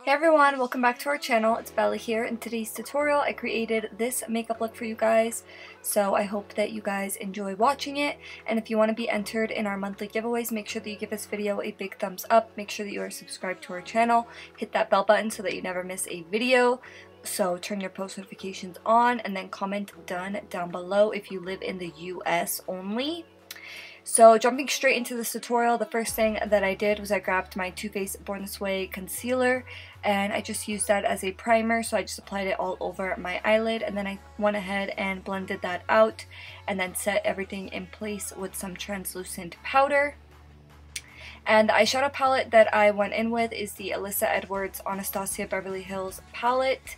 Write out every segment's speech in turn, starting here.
Hey everyone, welcome back to our channel. It's Beverly here. In today's tutorial I created this makeup look for you guys, so I hope that you guys enjoy watching it. And if you want to be entered in our monthly giveaways, make sure that you give this video a big thumbs up. Make sure that you are subscribed to our channel. Hit that bell button so that you never miss a video. So turn your post notifications on and then comment done down below if you live in the US only. So jumping straight into this tutorial, the first thing that I did was I grabbed my Too Faced Born This Way concealer and I just used that as a primer, so I just applied it all over my eyelid and then I went ahead and blended that out and then set everything in place with some translucent powder. And the eyeshadow palette that I went in with is the Alyssa Edwards Anastasia Beverly Hills palette,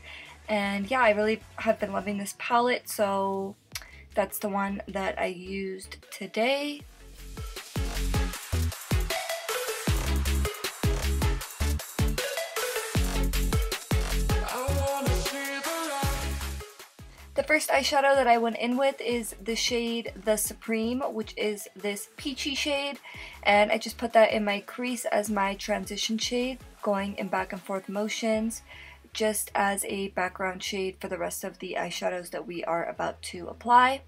and yeah, I really have been loving this palette, so that's the one that I used today. The first eyeshadow that I went in with is the shade The Supreme, which is this peachy shade, and I just put that in my crease as my transition shade, going in back and forth motions, just as a background shade for the rest of the eyeshadows that we are about to apply.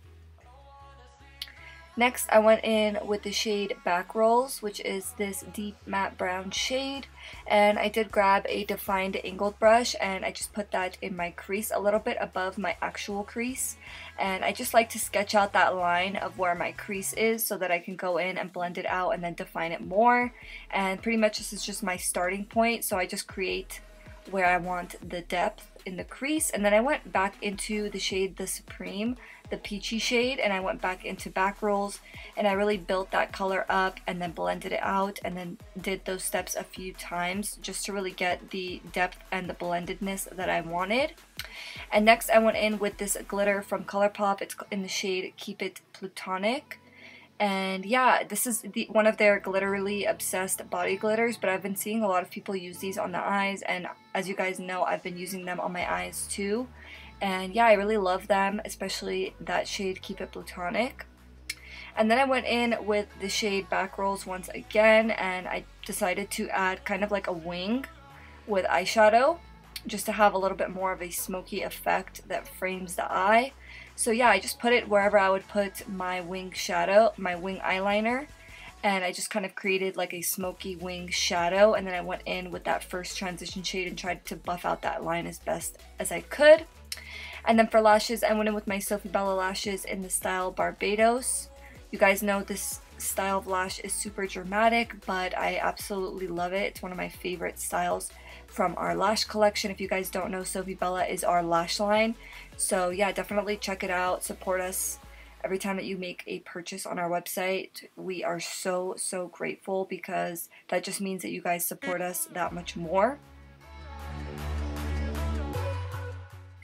Next, I went in with the shade Back Rolls, which is this deep matte brown shade, and I did grab a defined angled brush and I just put that in my crease a little bit above my actual crease, and I just like to sketch out that line of where my crease is so that I can go in and blend it out and then define it more. And pretty much this is just my starting point, so I just create where I want the depth in the crease, and then I went back into the shade The Supreme, the peachy shade, and I went back into Back Rolls and I really built that color up and then blended it out and then did those steps a few times just to really get the depth and the blendedness that I wanted. And next I went in with this glitter from Colourpop. It's in the shade Keep It Plutonic. And yeah, this is one of their glitterily obsessed body glitters, but I've been seeing a lot of people use these on the eyes, and as you guys know, I've been using them on my eyes too. And yeah, I really love them, especially that shade Keep It Plutonic. And then I went in with the shade Back Rolls once again, and I decided to add kind of like a wing with eyeshadow, just to have a little bit more of a smoky effect that frames the eye. So yeah, I just put it wherever I would put my wing shadow, my wing eyeliner, and I just kind of created like a smoky wing shadow, and then I went in with that first transition shade and tried to buff out that line as best as I could. And then for lashes, I went in with my Sofie lashes in the style Barbados. You guys know this style of lash is super dramatic, but I absolutely love it. It's one of my favorite styles from our lash collection. If you guys don't know, Sofie is our lash line. So yeah, definitely check it out. Support us every time that you make a purchase on our website. We are so grateful, because that just means that you guys support us that much more.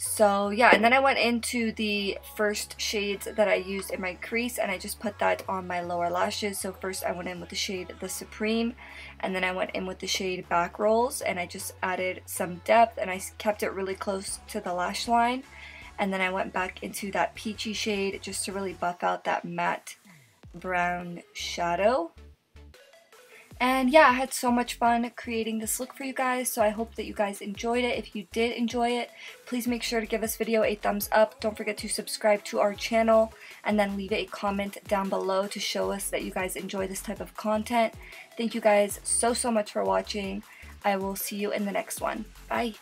So yeah, and then I went into the first shades that I used in my crease and I just put that on my lower lashes. So first I went in with the shade The Supreme, and then I went in with the shade Back Rolls, and I just added some depth and I kept it really close to the lash line. And then I went back into that peachy shade just to really buff out that matte brown shadow. And yeah, I had so much fun creating this look for you guys, so I hope that you guys enjoyed it. If you did enjoy it, please make sure to give this video a thumbs up. Don't forget to subscribe to our channel and then leave a comment down below to show us that you guys enjoy this type of content. Thank you guys so much for watching. I will see you in the next one. Bye!